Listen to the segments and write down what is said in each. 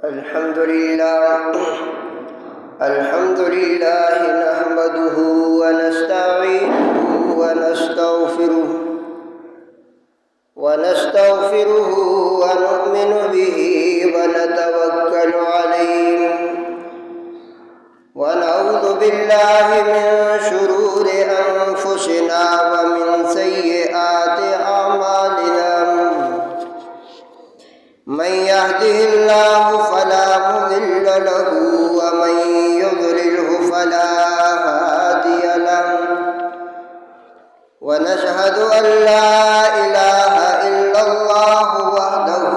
الحمد لله نحمده ونستعينه ونستغفره ونؤمن به ونتوكل عليه ونعوذ بالله من شرور أنفسنا ومن سيئات أعمالنا من يهده الله فلا مضل له ومن يضلله فلا هادي له ونشهد أن لا إله إلا الله وحده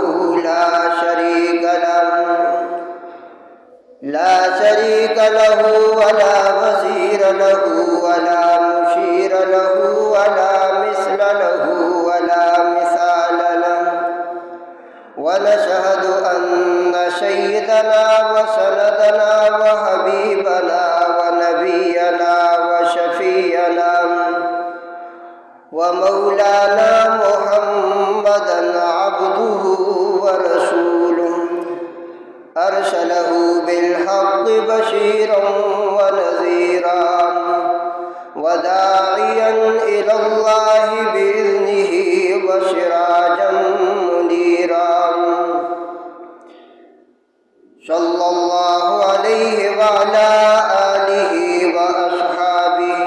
لا شريك له ولا وزير له ولا مشير له ولا مثل له ولا مثال له ونشهد أن سيدنا وسندنا وحبيبنا ونبينا وشفينا ومولانا محمدا عبده ورسوله أرسله بالحق بشيرا ونذيرا وداعيا إلى الله بإذنه وسراجا منيرا صلى الله عليه وعلى آله وأصحابه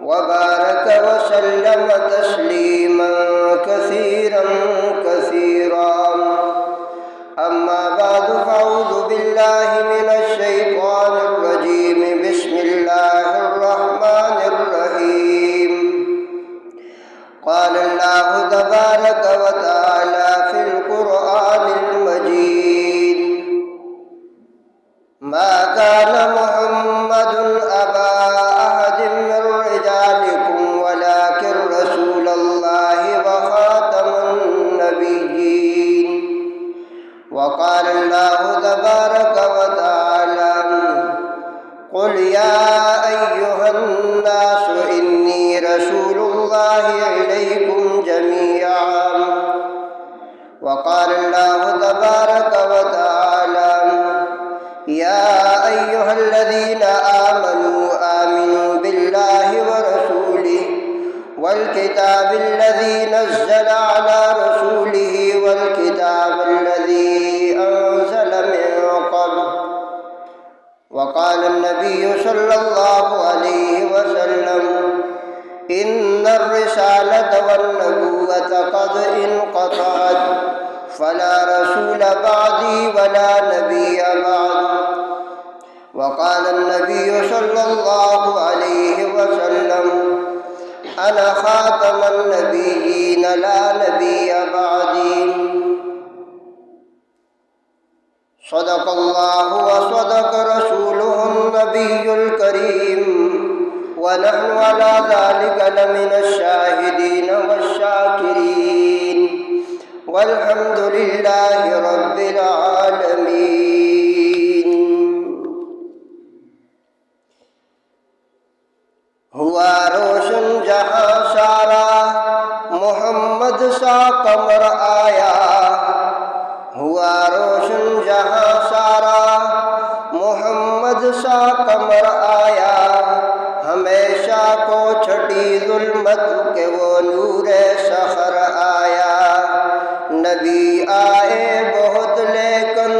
وبارك وسلم تسليما كثيرا أما بعد فأعوذ بالله من الشيطان الرجيم بسم الله الرحمن الرحيم قال الله تبارك وتعالى في القرآن المجيد ما كان محمد أبا أحد من رجالكم ولكن رسول الله وخاتم النبيين وقال الله تبارك وتعالى قل يا أيها الناس إني رسول الله إليكم جميعا وقال الله تبارك وتعالى يا أيها الذين آمنوا بالله ورسوله والكتاب الذي نزل على رسوله والكتاب الذي أنزل من قبل وقال النبي صلى الله عليه وسلم إن الرسالة والنبوة قد انقطعت فلا رسول بعدي ولا نبي بعد وقال النبي صلى الله عليه وسلم أنا خاتم النبيين لا نبي بعدي صدق الله وصدق رسوله النبي الكريم ونحن على ذلك لمن الشاهدين والشاكرين والحمد لله رب العالمين ہوا روشن جہاں سارا محمد سا قمر آیا ہوا روشن جہاں سارا محمد سا قمر آیا ہمیشہ کو چھٹی ظلمت کے وہ نور سحر آیا نبی آئے بہت لیکن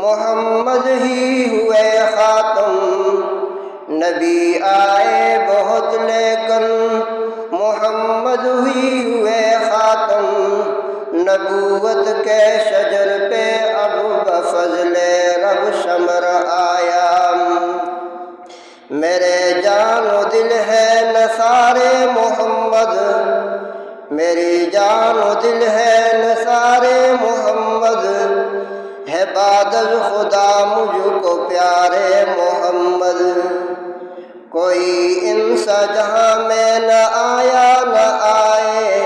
محمد ہی ہوئے خاتم نبی آئے بہت لیکن محمد ہی ہوئے خاتم نبوت کے شجر پہ اب بفضل رب ثمر آیا میرے جان و دل ہے نثار محمد میری جان و دل ہے نثار محمد ہے بعد از خدا مجھ کو پیارے محمد کوئی انسا جہاں میں نہ آیا نہ آئے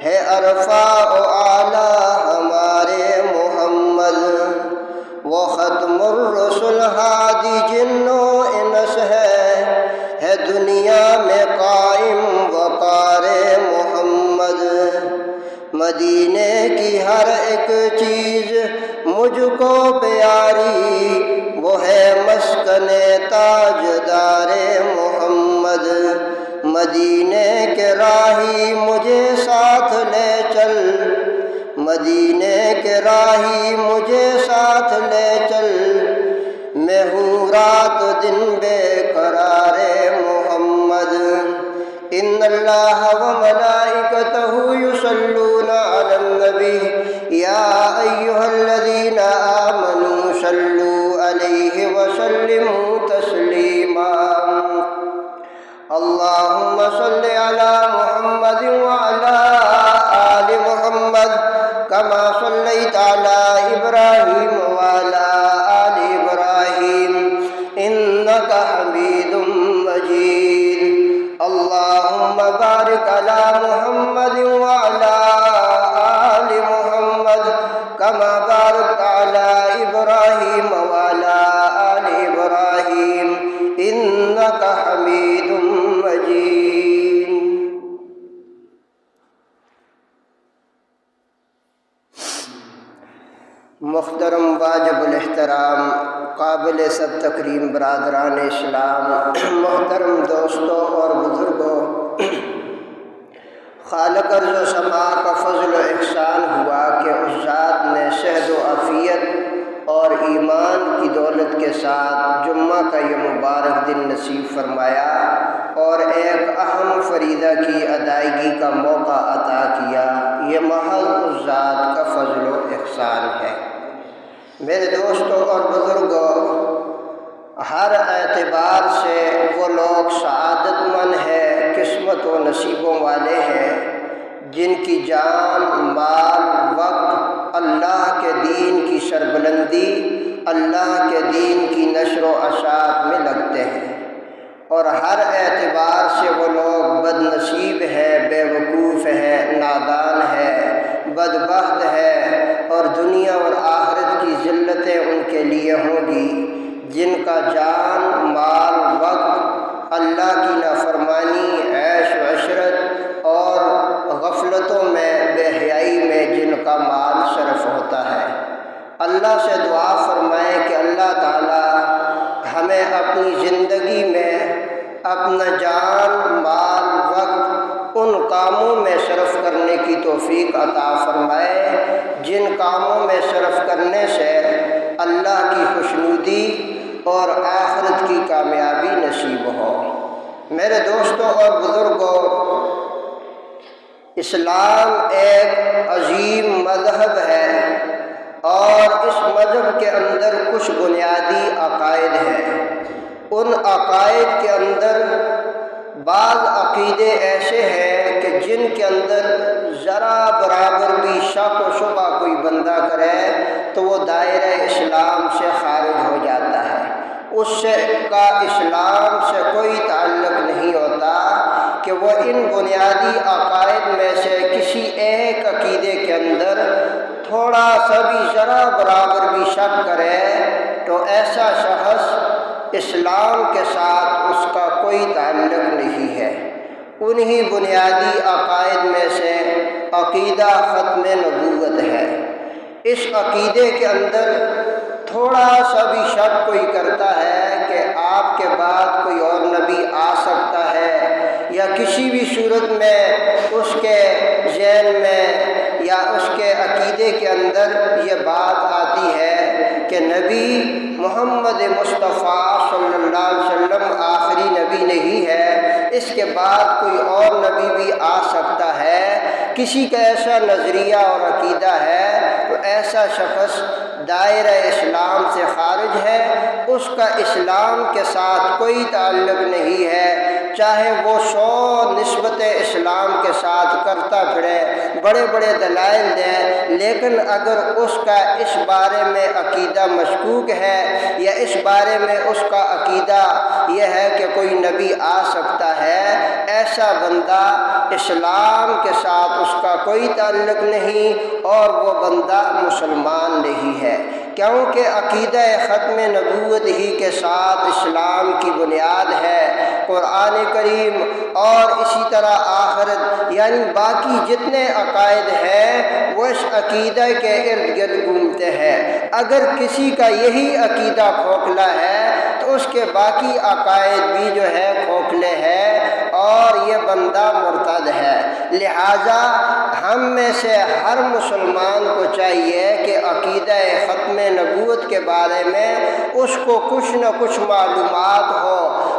ہے عرفہ و اعلیٰ ہمارے محمد وہ ختم الرسل ہادی جن و انس ہے دنیا میں قائم وقار محمد مدینے کی ہر ایک چیز مجھ کو پیاری وہ ہے مسکن تاجدار محمد۔ مدینے کے راہی مجھے ساتھ لے چل، مدینے کے راہی مجھے ساتھ لے چل، میں ہوں رات دن بے قرار محمد۔ ان اللہ وملائکتہ یصلون علی النبی یا ایھا الذین آمنوا صلوا علیہ وسلموا تسلیما۔ اللہم صل علی محمد وعلی آل محمد کما صلیت علی ابراہیم وعلی آل ابراہیم انک حمید مجید۔ اللہم بارک علی محمد وعلی آل محمد کما بارکت علی ابراہیم وعلی آل ابراہیم انک حمید مجید۔ محترم واجب الاحترام قابل سب تکریم برادران اسلام، محترم دوستوں اور بزرگوں، خالق ارض و سماء کا فضل و احسان ہوا کہ اس ذات نے صحت و عافیت اور ایمان کی دولت کے ساتھ جمعہ کا یہ مبارک دن نصیب فرمایا اور ایک اہم فریضہ کی ادائیگی کا موقع عطا کیا۔ یہ محض اس ذات کا فضل و احسان ہے۔ میرے دوستوں اور بزرگوں، ہر اعتبار سے وہ لوگ سعادت مند ہیں، قسمت و نصیبوں والے ہیں جن کی جان، مال، وقت اللہ کے دین کی سربلندی، اللہ کے دین کی نشر و اشاعت میں لگتے ہیں، اور ہر اعتبار سے وہ لوگ بد نصیب ہیں، بے وقوف ہیں، نادان ہیں، بدبخت ہیں، اور دنیا اور آخرت کی ذلتیں ان کے لیے ہوں گی جن کا جان، مال، وقت اللہ کی نافرمانی، عیش و عشرت اور غفلتوں میں، بے حیائی میں جن کا مال صرف ہوتا ہے۔ اللہ سے دعا فرمائیں کہ اللہ تعالی ہمیں اپنی زندگی میں اپنا جان، مال، وقت ان کاموں میں صرف کرنے کی توفیق عطا فرمائے جن کاموں میں صرف کرنے سے اللہ کی خوشنودی اور آخرت کی کامیابی نصیب ہو۔ میرے دوستوں اور بزرگوں، اسلام ایک عظیم مذہب ہے اور اس مذہب کے اندر کچھ بنیادی عقائد ہیں۔ ان عقائد کے اندر بعض عقیدے ایسے ہیں کہ جن کے اندر ذرا برابر بھی شک و شبہ کوئی بندہ کرے تو وہ دائرہ اسلام سے خارج ہو جاتا ہے، اس سے کا اسلام سے کوئی تعلق نہیں ہوتا کہ وہ ان بنیادی عقائد میں سے کسی ایک عقیدے کے اندر تھوڑا سا بھی ذرا برابر بھی شک کرے تو ایسا شخص اسلام کے ساتھ اس کا کوئی تعلق نہیں ہے۔ انہی بنیادی عقائد میں سے عقیدہ ختم نبوت ہے۔ اس عقیدے کے اندر تھوڑا سا بھی شک کوئی کرتا ہے کہ آپ کے بعد کوئی اور نبی آ سکتا ہے، یا کسی بھی صورت میں اس کے ذہن میں یا اس کے عقیدے کے اندر یہ بات آتی ہے کہ نبی محمد مصطفیٰ صلی اللہ علیہ وسلم آخری نبی نہیں ہے، اس کے بعد کوئی اور نبی بھی آ سکتا ہے، کسی کا ایسا نظریہ اور عقیدہ ہے تو ایسا شخص دائرہ اسلام سے خارج ہے، اس کا اسلام کے ساتھ کوئی تعلق نہیں ہے، چاہے وہ 100 نسبت اسلام کے ساتھ کرتا پھرے، بڑے بڑے دلائل دیں، لیکن اگر اس کا اس بارے میں عقیدہ مشکوک ہے یا اس بارے میں اس کا عقیدہ یہ ہے کہ کوئی نبی آ سکتا ہے، ایسا بندہ اسلام کے ساتھ اس کا کوئی تعلق نہیں اور وہ بندہ مسلمان نہیں ہے، کیونکہ عقیدہ ختم نبوت ہی کے ساتھ اسلام کی بنیاد ہے۔ قرآن کریم اور اسی طرح آخرت یعنی باقی جتنے عقائد ہیں وہ اس عقیدہ کے ارد گرد گھومتے ہیں۔ اگر کسی کا یہی عقیدہ کھوکھلا ہے تو اس کے باقی عقائد بھی جو ہے کھوکھلے ہیں اور یہ بندہ مرتد ہے۔ لہٰذا ہم میں سے ہر مسلمان کو چاہیے کہ عقیدہ ختم نبوت کے بارے میں اس کو کچھ نہ کچھ معلومات ہو،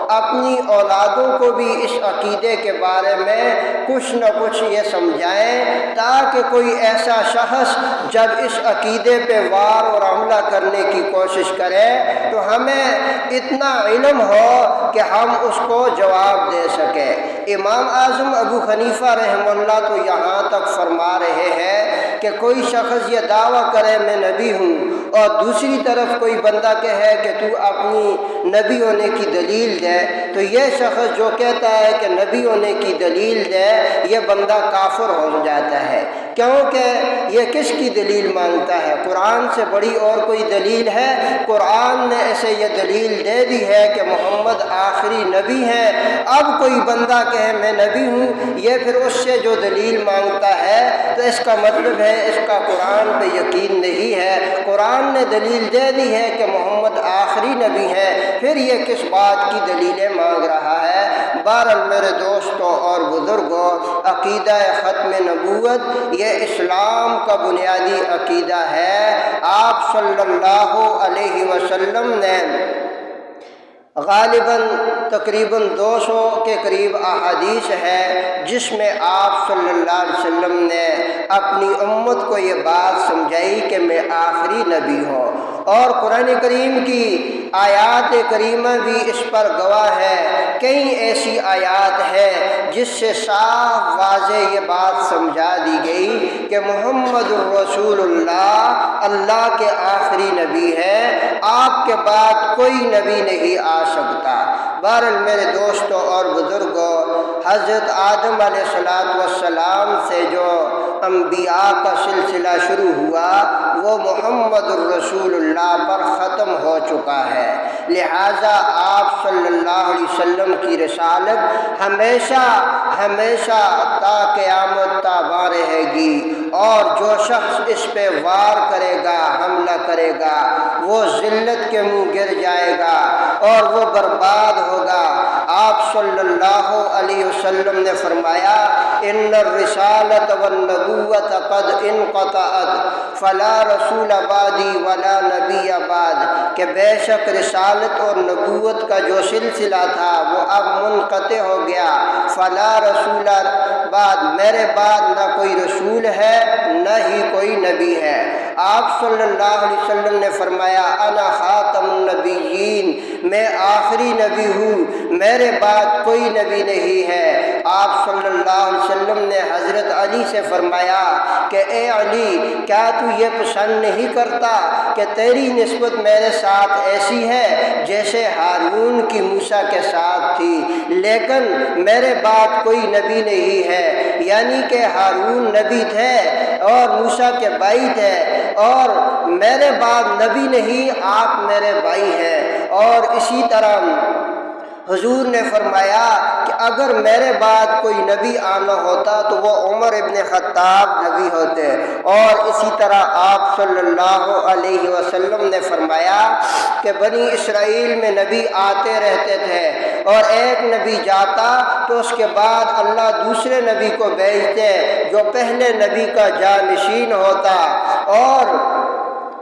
اپنی اولادوں کو بھی اس عقیدے کے بارے میں کچھ نہ کچھ یہ سمجھائیں، تاکہ کوئی ایسا شخص جب اس عقیدے پہ وار اور حملہ کرنے کی کوشش کرے تو ہمیں اتنا علم ہو کہ ہم اس کو جواب دے سکیں۔ امام اعظم ابو حنیفہ رحمہ اللہ تو یہاں تک فرما رہے ہیں کہ کوئی شخص یہ دعویٰ کرے میں نبی ہوں اور دوسری طرف کوئی بندہ کہے کہ تو اپنی نبی ہونے کی دلیل دے، تو یہ شخص جو کہتا ہے کہ نبی ہونے کی دلیل دے یہ بندہ کافر ہو جاتا ہے، کیونکہ یہ کس کی دلیل مانگتا ہے؟ قرآن سے بڑی اور کوئی دلیل ہے؟ قرآن نے اسے یہ دلیل دے دی ہے کہ محمد آخری نبی ہیں، اب کوئی بندہ کہے میں نبی ہوں، یہ پھر اس سے جو دلیل مانگتا ہے تو اس کا مطلب ہے اس کا قرآن پہ یقین نہیں ہے۔ قرآن نے دلیل دے دی ہے کہ محمد آخری نبی ہے، پھر یہ کس بات کی دلیلیں مانگ رہا ہے؟ بہرحال میرے دوستوں اور بزرگوں، عقیدہ ختم نبوت یہ اسلام کا بنیادی عقیدہ ہے۔ آپ صلی اللہ علیہ وسلم نے غالباً تقریباً 200 کے قریب احادیث ہے جس میں آپ صلی اللہ علیہ وسلم نے اپنی امت کو یہ بات سمجھائی کہ میں آخری نبی ہوں، اور قرآن کریم کی آیات کریمہ بھی اس پر گواہ ہے۔ کئی ایسی آیات ہیں جس سے صاف واضح یہ بات سمجھا دی گئی کہ محمد الرسول اللہ کے آخری نبی ہے، آپ کے بعد کوئی نبی نہیں آ سکتا۔ بہرحال میرے دوستوں اور بزرگوں، حضرت آدم علیہ السلام سے جو انبیاء کا سلسلہ شروع ہوا وہ محمد الرسول اللہ پر ختم ہو چکا ہے، لہٰذا آپ صلی اللہ علیہ وسلم کی رسالت ہمیشہ ہمیشہ تا قیامت تابع رہے گی، اور جو شخص اس پہ وار کرے گا، حملہ کرے گا، وہ ذلت کے منہ گر جائے گا اور وہ برباد ہوگا۔ آپ صلی اللہ علیہ وسلم نے فرمایا ان الرسالۃ والنبوۃ قد انقطعت فلا رسول بعدی ولا نبی بعد، کہ بے شک رسالت اور نبوت کا جو سلسلہ تھا وہ اب منقطع ہو گیا، فلا رسول بعد، میرے بعد نہ کوئی رسول ہے نہ ہی کوئی نبی ہے۔ آپ صلی اللہ علیہ وسلم نے فرمایا انا خاتم النبیین، میں آخری نبی ہوں، میرے بعد کوئی نبی نہیں ہے۔ آپ صلی اللہ علیہ وسلم نے حضرت علی سے فرمایا کہ اے علی، کیا تو یہ پسند نہیں کرتا کہ تیری نسبت میرے ساتھ ایسی ہے جیسے ہارون کی موسیٰ کے ساتھ تھی، لیکن میرے بعد کوئی نبی نہیں ہے، یعنی کہ ہارون نبی تھے اور موسیٰ کے بھائی تھے، اور میرے بعد نبی نہیں، آپ میرے بھائی ہیں۔ اور اسی طرح حضور نے فرمایا کہ اگر میرے بعد کوئی نبی آنا ہوتا تو وہ عمر ابن خطاب نبی ہوتے، اور اسی طرح آپ صلی اللہ علیہ وسلم نے فرمایا کہ بنی اسرائیل میں نبی آتے رہتے تھے، اور ایک نبی جاتا تو اس کے بعد اللہ دوسرے نبی کو بھیجتے جو پہلے نبی کا جانشین ہوتا، اور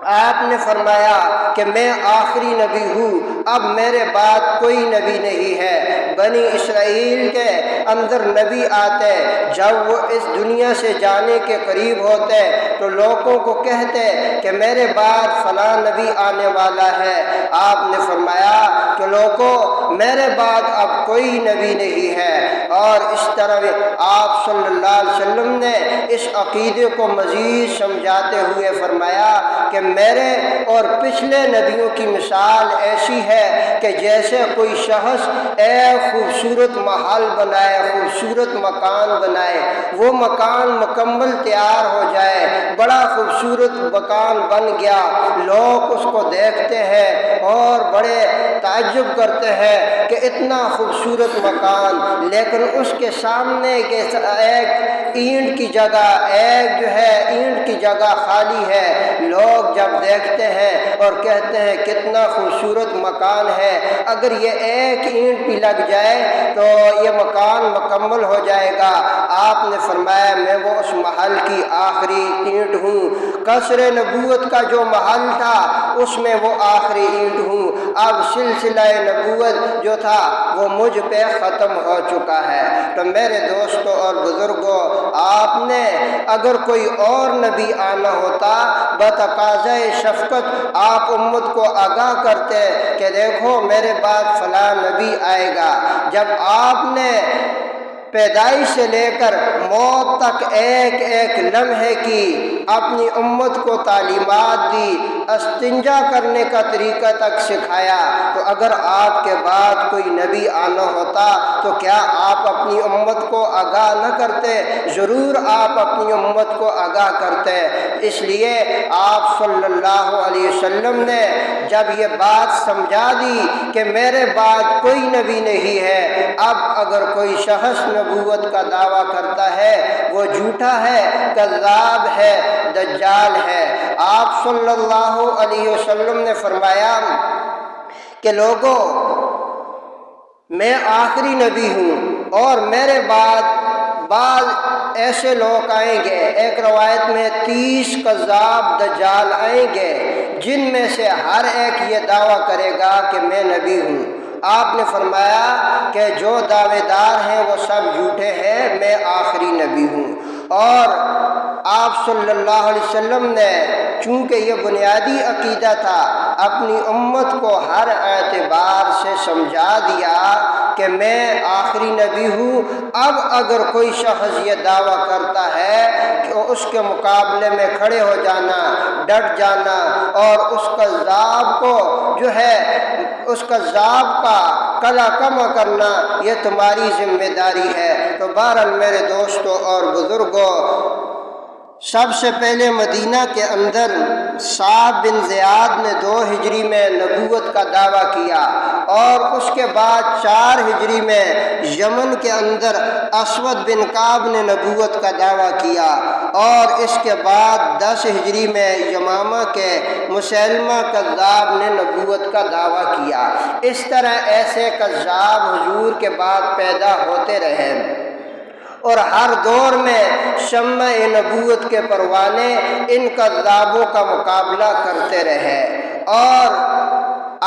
آپ نے فرمایا کہ میں آخری نبی ہوں، اب میرے بعد کوئی نبی نہیں ہے۔ بنی اسرائیل کے اندر نبی آتے، جب وہ اس دنیا سے جانے کے قریب ہوتے تو لوگوں کو کہتے کہ میرے بعد فلاں نبی آنے والا ہے۔ آپ نے فرمایا کہ لوگوں، میرے بعد اب کوئی نبی نہیں ہے۔ اور اس طرح آپ صلی اللہ علیہ وسلم نے اس عقیدے کو مزید سمجھاتے ہوئے فرمایا کہ میرے اور پچھلے نبیوں کی مثال ایسی ہے کہ جیسے کوئی شخص ایک خوبصورت محل بنائے، خوبصورت مکان بنائے، وہ مکان مکمل تیار ہو جائے، بڑا خوبصورت مکان بن گیا، لوگ اس کو دیکھتے ہیں اور بڑے تعجب کرتے ہیں کہ اتنا خوبصورت مکان، لیکن اس کے سامنے ایک اینٹ کی جگہ، ایک جو ہے اینٹ کی جگہ خالی ہے، لوگ لوگ جب دیکھتے ہیں اور کہتے ہیں کتنا خوبصورت مکان ہے، اگر یہ ایک اینٹ بھی لگ جائے تو یہ مکان مکمل ہو جائے گا۔ آپ نے فرمایا میں وہ اس محل کی آخری اینٹ ہوں، قصر نبوت کا جو محل تھا اس میں وہ آخری اینٹ ہوں۔ اب سلسلہ نبوت جو تھا وہ مجھ پہ ختم ہو چکا ہے۔ تو میرے دوستوں اور بزرگوں، آپ نے اگر کوئی اور نبی آنا ہوتا بتقاضۂ شفقت آپ امت کو آگاہ کرتے کہ دیکھو میرے بعد فلاں نبی آئے گا۔ جب آپ نے پیدائش سے لے کر موت تک ایک ایک لمحے کی اپنی امت کو تعلیمات دی، استنجا کرنے کا طریقہ تک سکھایا، تو اگر آپ کے بعد کوئی نبی آنا ہوتا تو کیا آپ اپنی امت کو آگاہ نہ کرتے؟ ضرور آپ اپنی امت کو آگاہ کرتے۔ اس لیے آپ صلی اللہ علیہ وسلم نے جب یہ بات سمجھا دی کہ میرے بعد کوئی نبی نہیں ہے، اب اگر کوئی شخص نبوت کا دعویٰ کرتا ہے وہ جھوٹا ہے، کذاب ہے، دجال ہے۔ آپ صلی اللہ علیہ وسلم نے فرمایا کہ لوگوں، میں آخری نبی ہوں اور میرے بعد ایسے لوگ آئیں گے، ایک روایت میں 30 کذاب دجال آئیں گے، جن میں سے ہر ایک یہ دعویٰ کرے گا کہ میں نبی ہوں۔ آپ نے فرمایا کہ جو دعوے دار ہیں وہ سب جھوٹے ہیں، میں آخری نبی ہوں۔ اور آپ صلی اللہ علیہ وسلم نے چونکہ یہ بنیادی عقیدہ تھا، اپنی امت کو ہر اعتبار سے سمجھا دیا کہ میں آخری نبی ہوں۔ اب اگر کوئی شخص یہ دعویٰ کرتا ہے کہ اس کے مقابلے میں کھڑے ہو جانا، ڈٹ جانا اور اس کذاب کو جو ہے اس کذاب کا کلا کم کرنا، یہ تمہاری ذمہ داری ہے۔ تو بہرحال میرے دوستوں اور بزرگوں، سب سے پہلے مدینہ کے اندر صعب بن زیاد نے 2 ہجری میں نبوت کا دعویٰ کیا، اور اس کے بعد 4 ہجری میں یمن کے اندر اسود بن کعب نے نبوت کا دعویٰ کیا، اور اس کے بعد 10 ہجری میں یمامہ کے مسیلمہ کذاب نے نبوت کا دعویٰ کیا۔ اس طرح ایسے کذاب حضور کے بعد پیدا ہوتے رہے، اور ہر دور میں شمع نبوت کے پروانے ان کذابوں کا مقابلہ کرتے رہے، اور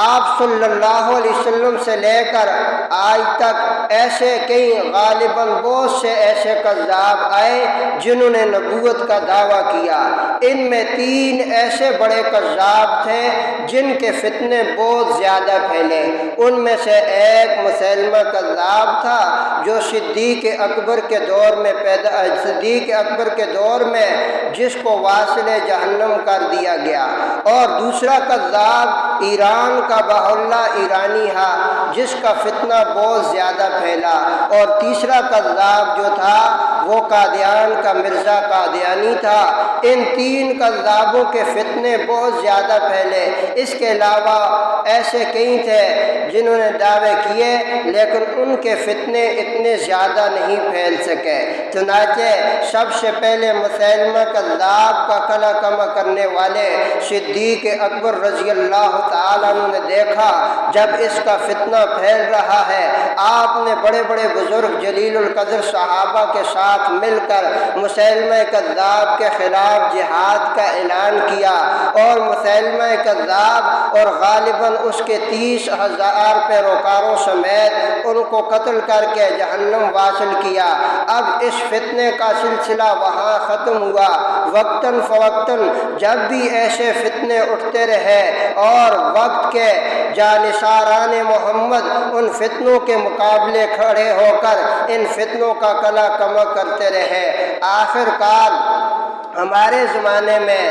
آپ صلی اللہ علیہ وسلم سے لے کر آج تک ایسے کئی غالباً بہت سے ایسے کذاب آئے جنہوں نے نبوت کا دعویٰ کیا۔ ان میں 3 ایسے بڑے کذاب تھے جن کے فتنے بہت زیادہ پھیلے۔ ان میں سے ایک مسیلمہ کذاب تھا جو صدیق اکبر کے دور میں جس کو واصل جہنم کر دیا گیا، اور دوسرا کذاب ایران کا بہلہ ایرانی ہے جس کا فتنہ بہت زیادہ پھیلا، اور تیسرا کذاب جو تھا وہ قادیان کا مرزا قادیانی تھا۔ ان 3 کذابوں کے فتنے بہت زیادہ پھیلے۔ اس کے علاوہ ایسے کئی تھے جنہوں نے دعوے کیے لیکن ان کے فتنے اتنے زیادہ نہیں پھیل سکے۔ چنانچہ سب سے پہلے مسیلمہ کذاب کا کلا کما کرنے والے صدیق اکبر رضی اللہ تعالیٰ عنہ نے دیکھا جب اس کا فتنہ پھیل رہا ہے، آپ نے بڑے بڑے بزرگ جلیل القدر صحابہ کے ساتھ مل کر مسیلمہ کذاب کے خلاف جہاد کا اعلان کیا، اور مسیلمہ کذاب اور غالباً اس کے 30,000 پیروکاروں سمیت ان کو قتل کر کے جہنم واصل کیا۔ اب اس فتنے کا سلسلہ وہاں ختم ہوا۔ وقتاً فوقتاً جب بھی ایسے فتنے اٹھتے رہے اور وقت کے جانثاران محمد ان فتنوں کے مقابلے کھڑے ہو کر ان فتنوں کا کلا کما کرتے رہے، آخر کار ہمارے زمانے میں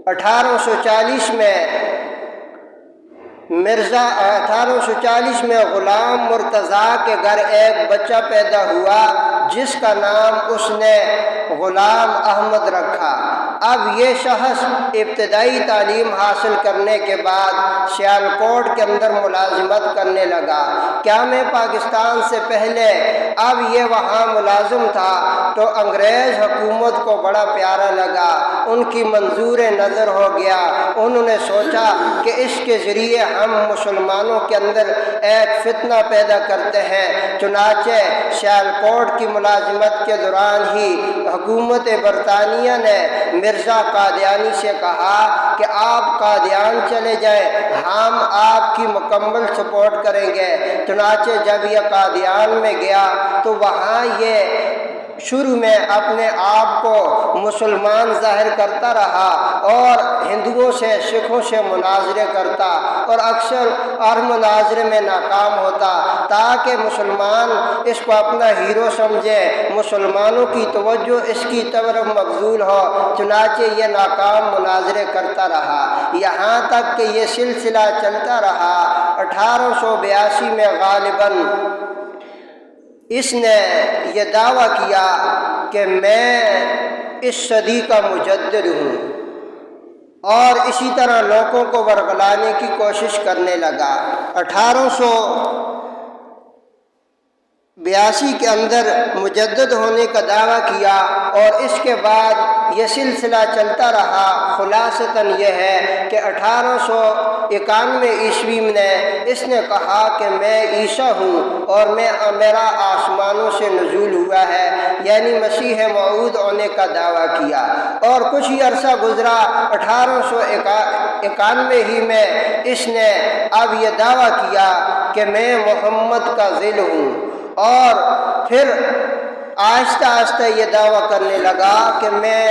1840 میں غلام مرتضیٰ کے گھر ایک بچہ پیدا ہوا جس کا نام اس نے غلام احمد رکھا۔ اب یہ شخص ابتدائی تعلیم حاصل کرنے کے بعد سیالکوٹ کے اندر ملازمت کرنے لگا۔ کیا میں پاکستان سے پہلے اب یہ وہاں ملازم تھا تو انگریز حکومت کو بڑا پیارا لگا، ان کی منظور نظر ہو گیا۔ انہوں نے سوچا کہ اس کے ذریعے ہم مسلمانوں کے اندر ایک فتنہ پیدا کرتے ہیں۔ چنانچہ سیالکوٹ کی ملازمت کے دوران ہی حکومت برطانیہ نے مرزا قادیانی سے کہا کہ آپ قادیان چلے جائیں، ہم آپ کی مکمل سپورٹ کریں گے۔ چنانچہ جب یہ قادیان میں گیا تو وہاں یہ شروع میں اپنے آپ کو مسلمان ظاہر کرتا رہا اور ہندوؤں سے سکھوں سے مناظرے کرتا اور اکثر ہر مناظرے میں ناکام ہوتا تاکہ مسلمان اس کو اپنا ہیرو سمجھے، مسلمانوں کی توجہ اس کی طرف مبذول ہو۔ چنانچہ یہ ناکام مناظرے کرتا رہا یہاں تک کہ یہ سلسلہ چلتا رہا۔ 1882 میں غالباً اس نے یہ دعویٰ کیا کہ میں اس صدی کا مجدد ہوں اور اسی طرح لوگوں کو ورگلانے کی کوشش کرنے لگا۔ 1882 کے اندر مجدد ہونے کا دعویٰ کیا اور اس کے بعد یہ سلسلہ چلتا رہا۔ خلاصتاً یہ ہے کہ 1891 عیسوی میں اس نے کہا کہ میں عیسیٰ ہوں اور میرا آسمانوں سے نزول ہوا ہے، یعنی مسیح موعود ہونے کا دعویٰ کیا۔ اور کچھ ہی عرصہ گزرا، 1891 ہی میں اس نے اب یہ دعویٰ کیا کہ میں محمد کا ذل ہوں، اور پھر آہستہ آہستہ یہ دعویٰ کرنے لگا کہ میں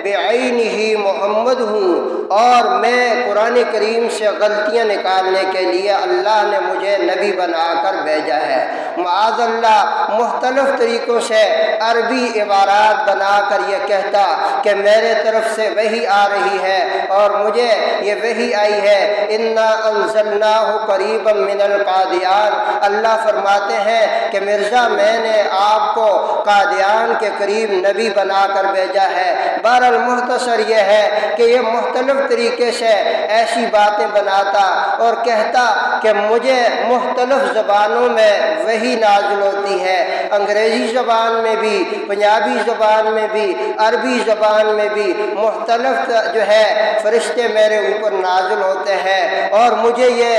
بعین ہی محمد ہوں اور میں قرآن کریم سے غلطیاں نکالنے کے لیے اللہ نے مجھے نبی بنا کر بھیجا ہے۔ معاذ اللہ مختلف طریقوں سے عربی عبارات بنا کر یہ کہتا کہ میرے طرف سے وحی آ رہی ہے اور مجھے یہ وحی آئی ہے۔ انا انزلناہ قریبا من القادیان، اللہ فرماتے ہیں کہ مرزا میں نے آپ کو قادیان کے قریب نبی بنا کر بھیجا ہے۔ بہرحال مختصر یہ ہے کہ یہ مختلف طریقے سے ایسی باتیں بناتا اور کہتا کہ مجھے مختلف زبانوں میں وحی نازل ہوتی ہے، انگریزی زبان میں بھی، پنجابی زبان میں بھی، عربی زبان میں بھی مختلف جو ہے فرشتے میرے اوپر نازل ہوتے ہیں، اور مجھے یہ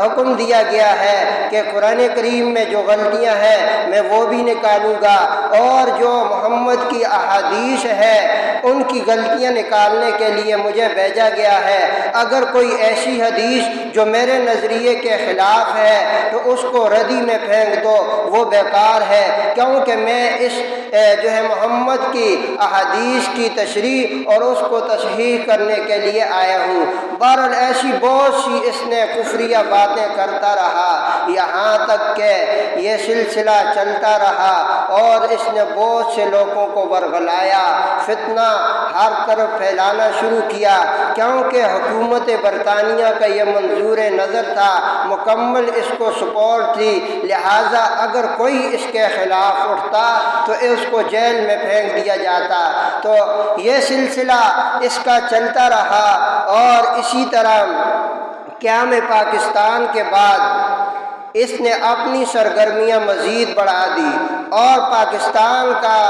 حکم دیا گیا ہے کہ قرآن کریم میں جو غلطیاں ہیں میں وہ بھی نکالوں گا، اور جو محمد کی احادیث ہے ان کی غلطیاں نکالنے کے لیے مجھے بھیجا گیا ہے۔ اگر کوئی ایسی حدیث جو میرے نظریے کے خلاف ہے تو اس کو ردی میں پھینک دو، وہ بیکار ہے، کیونکہ میں اس جو ہے محمد کی احادیث کی تشریح اور اس کو تصحیح کرنے کے لیے آیا ہوں۔ بہرحال ایسی بہت سی اس نے کفریہ باتیں کرتا رہا یہاں تک کہ یہ سلسلہ چلتا رہا اور اس نے بہت سے لوگوں کو ورگلایا، فتنہ ہر طرف پھیلانا شروع کیا، کیونکہ حکومت برطانیہ کا یہ منظور نظر تھا، مکمل اس کو سپورٹ تھی، لہٰذا اگر کوئی اس کے خلاف اٹھتا تو اس کو جیل میں پھینک دیا جاتا۔ تو یہ سلسلہ اس کا چلتا رہا اور اسی طرح قیام پاکستان کے بعد اس نے اپنی سرگرمیاں مزید بڑھا دی اور پاکستان کا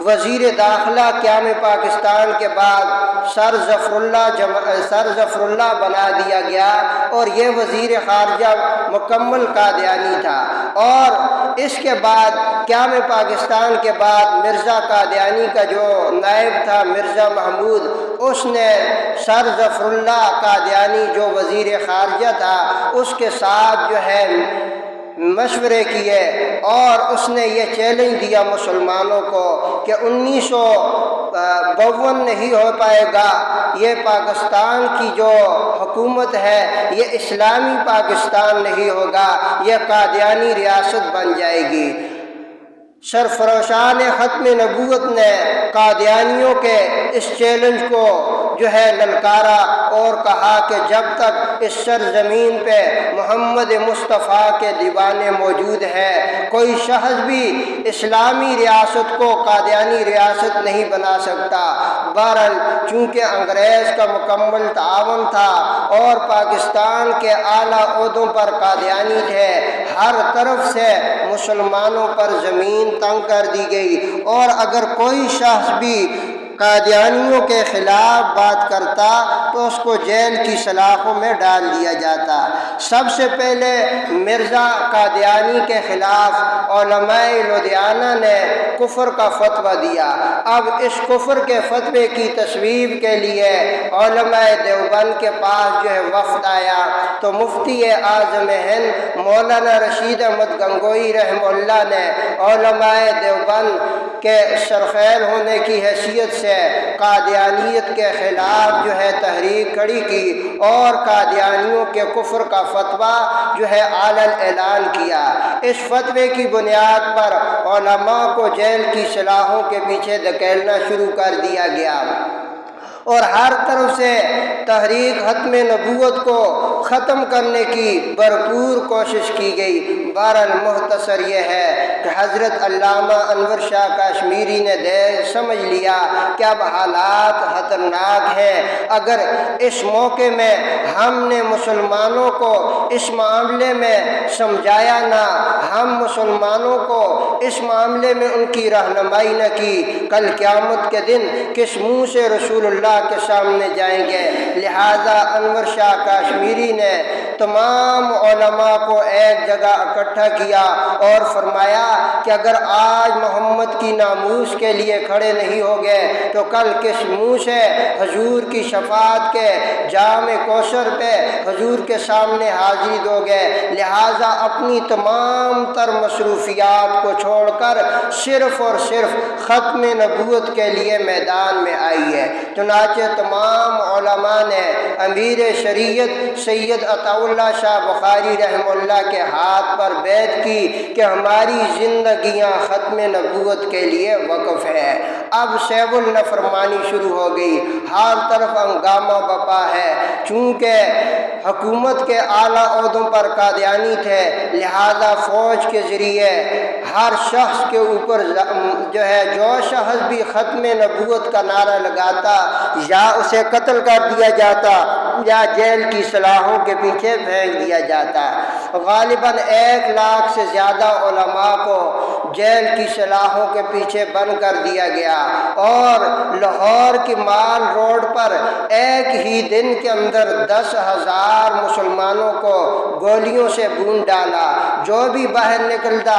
وزیر داخلہ قیام پاکستان کے بعد سر ظفر اللہ بنا دیا گیا اور یہ وزیر خارجہ مکمل قادیانی تھا۔ اور اس کے بعد قیام پاکستان کے بعد مرزا قادیانی کا جو نائب تھا مرزا محمود، اس نے سر ظفر اللہ قادیانی جو وزیر خارجہ تھا اس کے ساتھ جو ہے مشورے کیے اور اس نے یہ چیلنج دیا مسلمانوں کو کہ 1952 نہیں ہو پائے گا، یہ پاکستان کی جو حکومت ہے یہ اسلامی پاکستان نہیں ہوگا، یہ قادیانی ریاست بن جائے گی۔ سرفروشان ختم نبوت نے قادیانیوں کے اس چیلنج کو للکارا اور کہا کہ جب تک اس سرزمین پہ محمد مصطفیٰ کے دیوانے موجود ہیں کوئی شخص بھی اسلامی ریاست کو قادیانی ریاست نہیں بنا سکتا۔ بہرحال چونکہ انگریز کا مکمل تعاون تھا اور پاکستان کے اعلیٰ عہدوں پر قادیانی تھے، ہر طرف سے مسلمانوں پر زمین تنگ کر دی گئی، اور اگر کوئی شخص بھی قادیانیوں کے خلاف بات کرتا تو اس کو جیل کی سلاخوں میں ڈال دیا جاتا۔ سب سے پہلے مرزا قادیانی کے خلاف علماء لدھیانہ نے کفر کا فتویٰ دیا۔ اب اس کفر کے فتوے کی تصویب کے لیے علماء دیوبند کے پاس وفد آیا تو مفتی اعظم ہند مولانا رشید احمد گنگوئی رحمہ اللہ نے علماء دیوبند کے سرخیل ہونے کی حیثیت سے قادیانیت کے خلاف تحریک کھڑی کی اور قادیانیوں کے کفر کا فتویٰ علن اعلان کیا۔ اس فتوے کی بنیاد پر علماء کو جیل کی سلاخوں کے پیچھے دھکیلنا شروع کر دیا گیا اور ہر طرف سے تحریک ختم نبوت کو ختم کرنے کی بھرپور کوشش کی گئی۔ بہرحال مختصر یہ ہے کہ حضرت علامہ انور شاہ کشمیری نے سمجھ لیا کہ اب حالات خطرناک ہیں۔ اگر اس موقع میں ہم نے مسلمانوں کو اس معاملے میں سمجھایا نہ، ہم مسلمانوں کو اس معاملے میں ان کی رہنمائی نہ کی، کل قیامت کے دن کس منہ سے رسول اللہ کے سامنے جائیں گے۔ لہذا انور شاہ کشمیری نے تمام علماء کو ایک جگہ اکٹھا کیا اور فرمایا کہ اگر آج محمد کی ناموس کے لیے کھڑے نہیں ہوگے تو کل کس منہ سے حضور کی شفاعت کے جام کوثر پہ حضور کے سامنے حاضری دو گے۔ لہذا اپنی تمام تر مصروفیات کو چھوڑ کر صرف اور صرف ختم نبوت کے لیے میدان میں آئی ہے۔ چنانچہ تمام علماء نے امیر شریعت سید عطا اللہ شاہ بخاری رحمہ اللہ کے ہاتھ پر بیعت کی کہ ہماری زندگیاں ختم نبوت کے لیے وقف ہے۔ اب سیب النفرمانی شروع ہو گئی، ہر طرف ہنگامہ بپا ہے۔ چونکہ حکومت کے اعلیٰ عہدوں پر قادیانی تھے، لہذا فوج کے ذریعے ہر شخص کے اوپر جو شخص بھی ختم نبوت کا نعرہ لگاتا یا اسے قتل کر دیا جاتا یا جیل کی سلاخوں کے پیچھے پھینک دیا جاتا۔ غالباً 1 لاکھ سے زیادہ علماء کو جیل کی سلاخوں کے پیچھے بند کر دیا گیا اور لاہور کی مال روڈ پر ایک ہی دن کے اندر 10,000 مسلمانوں کو گولیوں سے بھون ڈالا۔ جو بھی باہر نکلتا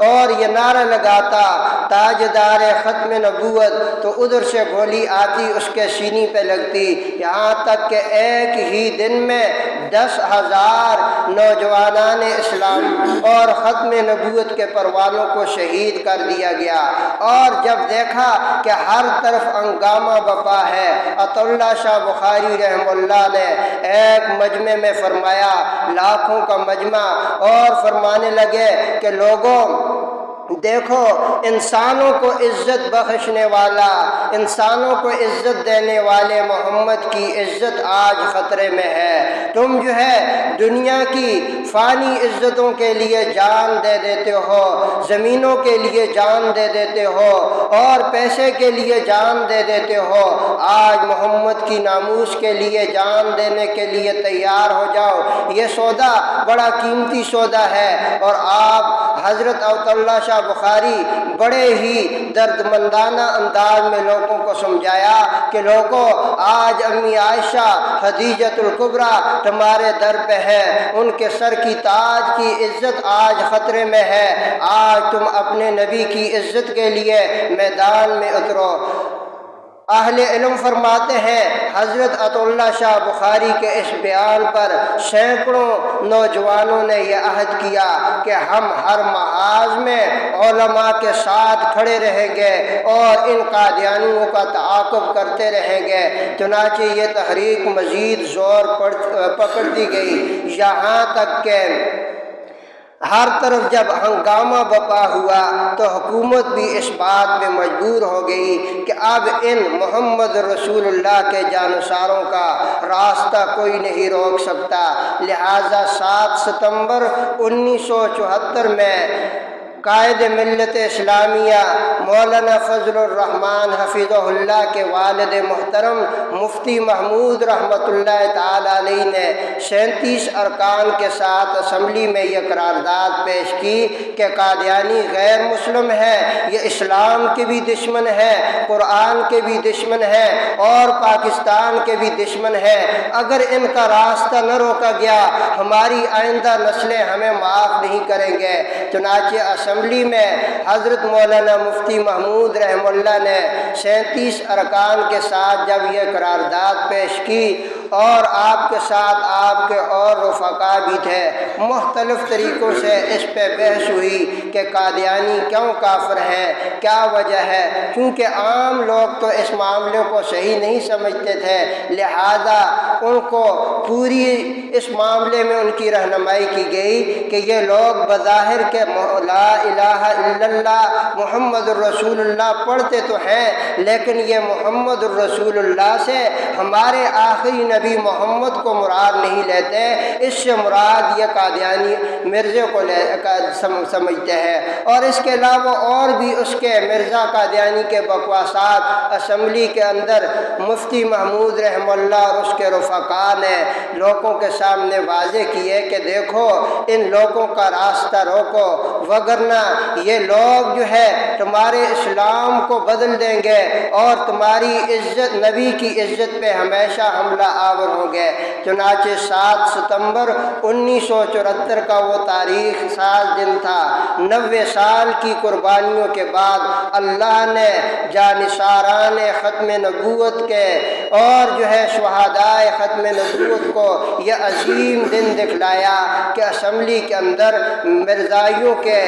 اور یہ نعرہ لگاتا تاجدار ختم نبوت تو ادھر سے گولی آتی اس کے سینے پہ لگتی، یہاں تک کہ ایک ہی دن میں 10,000 نوجوانان اسلام اور ختم نبوت کے پروانوں کو شہید کر دیا گیا۔ اور جب دیکھا کہ ہر طرف ہنگامہ بپا ہے، عطا اللہ شاہ بخاری رحمہ اللہ نے ایک مجمع میں فرمایا، لاکھوں کا مجمع، اور فرمانے لگے کہ لوگوں دیکھو، انسانوں کو عزت بخشنے والا، انسانوں کو عزت دینے والے محمد کی عزت آج خطرے میں ہے۔ تم دنیا کی فانی عزتوں کے لیے جان دے دیتے ہو، زمینوں کے لیے جان دے دیتے ہو اور پیسے کے لیے جان دے دیتے ہو۔ آج محمد کی ناموس کے لیے جان دینے کے لیے تیار ہو جاؤ، یہ سودا بڑا قیمتی سودا ہے۔ اور آپ حضرت عطا اللہ شاہ بخاری بڑے ہی دردمندانہ انداز میں لوگوں کو سمجھایا کہ لوگوں، آج امی عائشہ خدیجۃ الکبریٰ تمہارے در پہ ہے، ان کے سر کی تاج کی عزت آج خطرے میں ہے، آج تم اپنے نبی کی عزت کے لیے میدان میں اترو۔ اہل علم فرماتے ہیں حضرت عطا اللہ شاہ بخاری کے اس بیان پر سینکڑوں نوجوانوں نے یہ عہد کیا کہ ہم ہر محاذ میں علماء کے ساتھ کھڑے رہیں گے اور ان قادیانیوں کا تعاقب کرتے رہیں گے۔ چنانچہ یہ تحریک مزید زور پکڑتی گئی، یہاں تک کہ ہر طرف جب ہنگامہ بپا ہوا تو حکومت بھی اس بات پہ مجبور ہو گئی کہ اب ان محمد رسول اللہ کے جانصاروں کا راستہ کوئی نہیں روک سکتا، لہٰذا 7 ستمبر 1974 میں قائد ملت اسلامیہ مولانا فضل الرحمن حفظہ اللہ کے والد محترم مفتی محمود رحمۃ اللہ تعالی علیہ نے 37 ارکان کے ساتھ اسمبلی میں یہ قرارداد پیش کی کہ قادیانی غیر مسلم ہے، یہ اسلام کے بھی دشمن ہے، قرآن کے بھی دشمن ہے اور پاکستان کے بھی دشمن ہے۔ اگر ان کا راستہ نہ روکا گیا ہماری آئندہ نسلیں ہمیں معاف نہیں کریں گے۔ چنانچہ اسمبلی میں حضرت مولانا مفتی محمود رحمہ اللہ نے 37 ارکان کے ساتھ جب یہ قرارداد پیش کی اور آپ کے ساتھ آپ کے اور رفقا بھی تھے، مختلف طریقوں سے اس پہ بحث ہوئی کہ قادیانی کیوں کافر ہیں، کیا وجہ ہے، چونکہ عام لوگ تو اس معاملے کو صحیح نہیں سمجھتے تھے، لہذا ان کو پوری اس معاملے میں ان کی رہنمائی کی گئی کہ یہ لوگ بظاہر کے لا الہ الا اللہ محمد الرسول اللہ پڑھتے تو ہیں، لیکن یہ محمد الرسول اللہ سے ہمارے آخری نبی محمد کو مراد نہیں لیتے، اس سے مراد یہ قادیانی مرزے کو سمجھتے ہیں۔ اور اس کے علاوہ اور بھی اس کے مرزا قادیانی کے بکواسات اسمبلی کے اندر مفتی محمود رحمہ اللہ اور اس کے رفقا نے لوگوں کے سامنے واضح کیے کہ دیکھو ان لوگوں کا راستہ روکو، وگرنہ یہ لوگ جو ہے تمہارے اسلام کو بدل دیں گے اور تمہاری عزت، نبی کی عزت پہ ہمیشہ حملہ آور ہوں گے۔ چنانچہ 7 ستمبر 1974 کا وہ تاریخ ساز دن تھا۔ 90 سال کی قربانیوں کے بعد اللہ نے جانثاران ختم نبوت کے اور جو ہے شہدائے ختم نبوت کو یہ عظیم دن دکھلایا کہ اسمبلی کے اندر مرزائیوں کے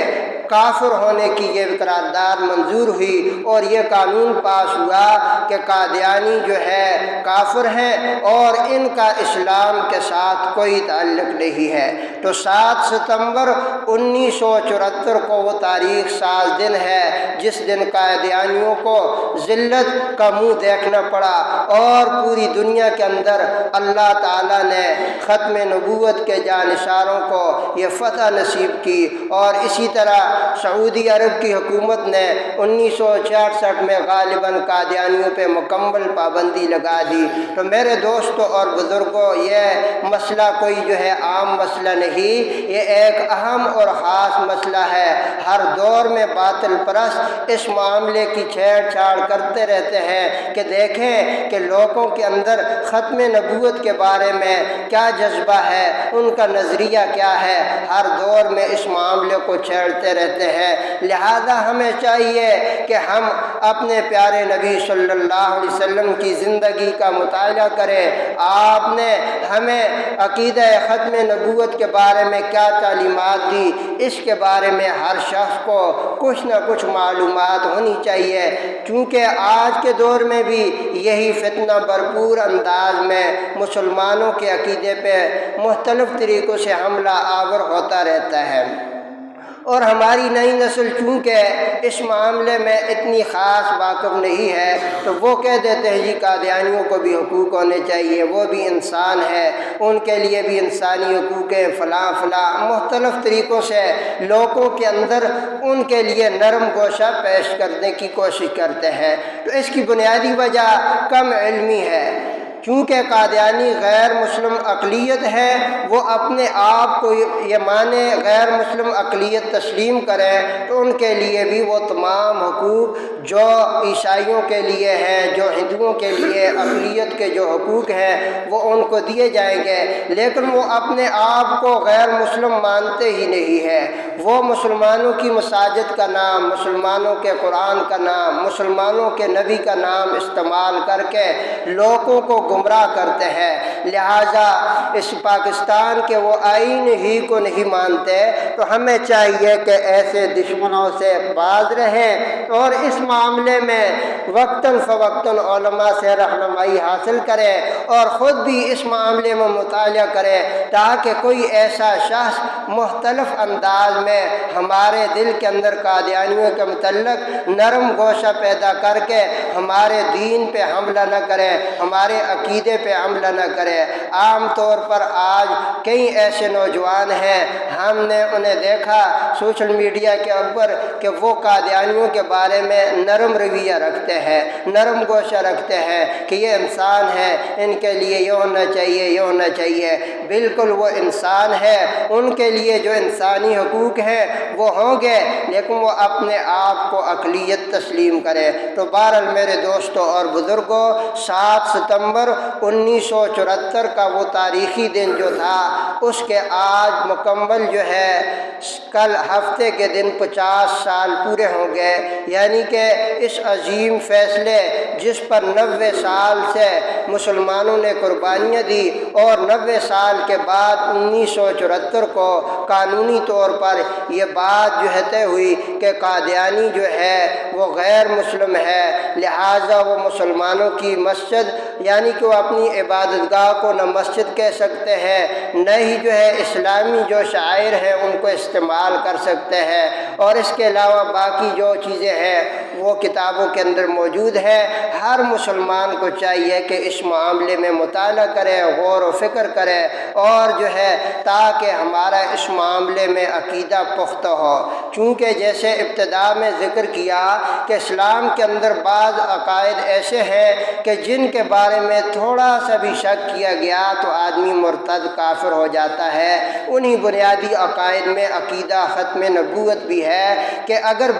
کافر ہونے کی یہ قرارداد منظور ہوئی اور یہ قانون پاس ہوا کہ قادیانی جو ہے کافر ہیں اور ان کا اسلام کے ساتھ کوئی تعلق نہیں ہے۔ تو 7 ستمبر 1974 کو وہ تاریخ ساز دن ہے جس دن قادیانیوں کو ذلت کا منہ دیکھنا پڑا اور پوری دنیا کے اندر اللہ تعالیٰ نے ختم نبوت کے جانثاروں کو یہ فتح نصیب کی۔ اور اسی طرح سعودی عرب کی حکومت نے 1966 میں غالباً قادیانیوں پہ مکمل پابندی لگا دی۔ تو میرے دوستوں اور بزرگوں، یہ مسئلہ کوئی جو ہے عام مسئلہ نہیں، یہ ایک اہم اور خاص مسئلہ ہے۔ ہر دور میں باطل پرست اس معاملے کی چھیڑ چھاڑ کرتے رہتے ہیں کہ دیکھیں کہ لوگوں کے اندر ختم نبوت کے بارے میں کیا جذبہ ہے، ان کا نظریہ کیا ہے، ہر دور میں اس معاملے کو چھیڑتے رہتے ہیں۔ لہذا ہمیں چاہیے کہ ہم اپنے پیارے نبی صلی اللہ علیہ وسلم کی زندگی کا مطالعہ کریں۔ آپ نے ہمیں عقیدہ ختم نبوت کے بارے میں کیا تعلیمات دی، اس کے بارے میں ہر شخص کو کچھ نہ کچھ معلومات ہونی چاہیے، کیونکہ آج کے دور میں بھی یہی فتنہ بھرپور انداز میں مسلمانوں کے عقیدے پہ مختلف طریقوں سے حملہ آور ہوتا رہتا ہے۔ اور ہماری نئی نسل چونکہ اس معاملے میں اتنی خاص واقف نہیں ہے تو وہ کہہ دیتے ہیں جی قادیانیوں کو بھی حقوق ہونے چاہیے، وہ بھی انسان ہے، ان کے لیے بھی انسانی حقوق ہیں، فلاں فلاں، مختلف طریقوں سے لوگوں کے اندر ان کے لیے نرم گوشہ پیش کرنے کی کوشش کرتے ہیں۔ تو اس کی بنیادی وجہ کم علمی ہے، کیونکہ قادیانی غیر مسلم اقلیت ہے، وہ اپنے آپ کو یہ مانے غیر مسلم اقلیت تسلیم کریں تو ان کے لیے بھی وہ تمام حقوق جو عیسائیوں کے لیے ہیں، جو ہندوؤں کے لیے اقلیت کے جو حقوق ہیں وہ ان کو دیے جائیں گے، لیکن وہ اپنے آپ کو غیر مسلم مانتے ہی نہیں ہے۔ وہ مسلمانوں کی مساجد کا نام، مسلمانوں کے قرآن کا نام، مسلمانوں کے نبی کا نام استعمال کر کے لوگوں کو گمراہ کرتے ہیں۔ لہٰذا اس پاکستان کے وہ آئین ہی کو نہیں مانتے، تو ہمیں چاہیے کہ ایسے دشمنوں سے باز رہیں اور اس معاملے میں وقتاً فوقتاً علماء سے رہنمائی حاصل کریں اور خود بھی اس معاملے میں مطالعہ کریں، تاکہ کوئی ایسا شخص مختلف انداز میں ہمارے دل کے اندر قادیانیوں کے متعلق نرم گوشہ پیدا کر کے ہمارے دین پہ حملہ نہ کرے، ہمارے عقیدے پہ حملہ نہ کرے۔ عام طور پر آج کئی ایسے نوجوان ہیں، ہم نے انہیں دیکھا سوشل میڈیا کے اوپر کہ وہ قادیانیوں کے بارے میں نرم رویہ رکھتے ہیں، نرم گوشہ رکھتے ہیں کہ یہ انسان ہے، ان کے لیے یہ ہونا چاہیے، یہ ہونا چاہیے۔ بالکل وہ انسان ہے، ان کے لیے جو انسانی حقوق ہیں وہ ہوں گے، لیکن وہ اپنے آپ کو اقلیت تسلیم کرے۔ تو بہرحال میرے دوستوں اور بزرگوں، 7 ستمبر 1974 کا وہ تاریخی دن جو تھا، اس کے آج مکمل جو ہے کل ہفتے کے دن 50 سال پورے ہوں گے، یعنی کہ اس عظیم فیصلے جس پر 90 سال سے مسلمانوں نے قربانیاں دی اور 90 سال کے بعد 1974 کو قانونی طور پر یہ بات جو ہے طے ہوئی کہ قادیانی جو ہے وہ غیر مسلم ہے، لہٰذا وہ مسلمانوں کی مسجد یعنی کہ وہ اپنی عبادت گاہ کو نہ مسجد کہہ سکتے ہیں، نہ ہی جو ہے اسلامی جو شعائر ہیں ان کو استعمال کر سکتے ہیں، اور اس کے علاوہ باقی جو چیزیں ہیں وہ کتابوں کے اندر موجود ہے۔ ہر مسلمان کو چاہیے کہ اس معاملے میں مطالعہ کرے، غور و فکر کرے، اور جو ہے تاکہ ہمارا اس معاملے میں عقیدہ پختہ ہو۔ چونکہ جیسے ابتدا میں ذکر کیا کہ اسلام کے اندر بعض عقائد ایسے ہیں کہ جن کے بارے میں تھوڑا سا بھی شک کیا گیا تو آدمی مرتد کافر ہو جاتا ہے۔ انہی بنیادی عقائد میں عقیدہ ختم نبوت بھی ہے کہ اگر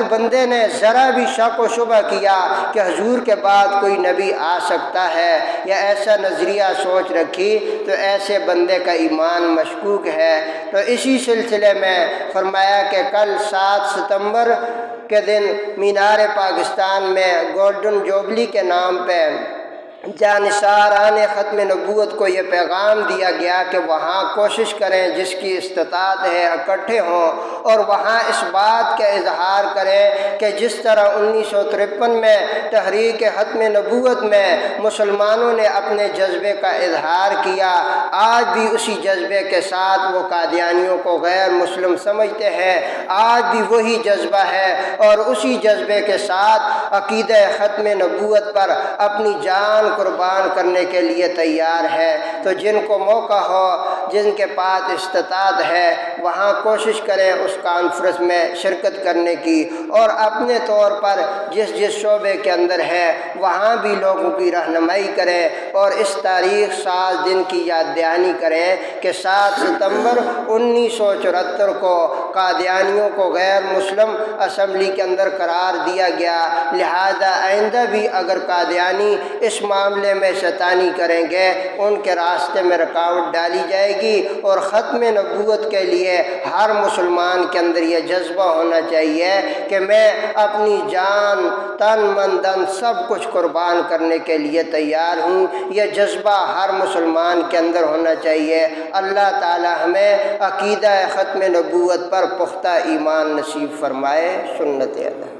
بندے نے ذرا بھی شک و شبہ کیا کہ حضور کے بعد کوئی نبی آ سکتا ہے یا ایسا نظریہ سوچ رکھی تو ایسے بندے کا ایمان مشکوک ہے۔ تو اسی سلسلے میں فرمایا کہ کل 7 ستمبر کے دن مینار پاکستان میں گولڈن جوبلی کے نام پہ جانثاران ختم نبوت کو یہ پیغام دیا گیا کہ وہاں کوشش کریں جس کی استطاعت ہے اکٹھے ہوں اور وہاں اس بات کا اظہار کریں کہ جس طرح 1953 میں تحریک ختم نبوت میں مسلمانوں نے اپنے جذبے کا اظہار کیا، آج بھی اسی جذبے کے ساتھ وہ قادیانیوں کو غیر مسلم سمجھتے ہیں، آج بھی وہی جذبہ ہے اور اسی جذبے کے ساتھ عقیدہ ختم نبوت پر اپنی جان قربان کرنے کے لیے تیار ہے۔ تو جن کو موقع ہو، جن کے پاس استطاعت ہے، وہاں کوشش کریں اس کانفرنس میں شرکت کرنے کی، اور اپنے طور پر جس شعبے کے اندر ہے وہاں بھی لوگوں کی رہنمائی کریں اور اس تاریخ ساز دن کی یاد دہانی کریں کہ 7 ستمبر 1974 کو قادیانیوں کو غیر مسلم اسمبلی کے اندر قرار دیا گیا، لہذا آئندہ بھی اگر قادیانی اس معاملے میں شیطانی کریں گے ان کے راستے میں رکاوٹ ڈالی جائے گی، اور ختم نبوت کے لیے ہر مسلمان کے اندر یہ جذبہ ہونا چاہیے کہ میں اپنی جان، تن، من، دن سب کچھ قربان کرنے کے لیے تیار ہوں۔ یہ جذبہ ہر مسلمان کے اندر ہونا چاہیے۔ اللہ تعالی ہمیں عقیدہ ختم نبوت پر پختہ ایمان نصیب فرمائے۔ سنت اللہ۔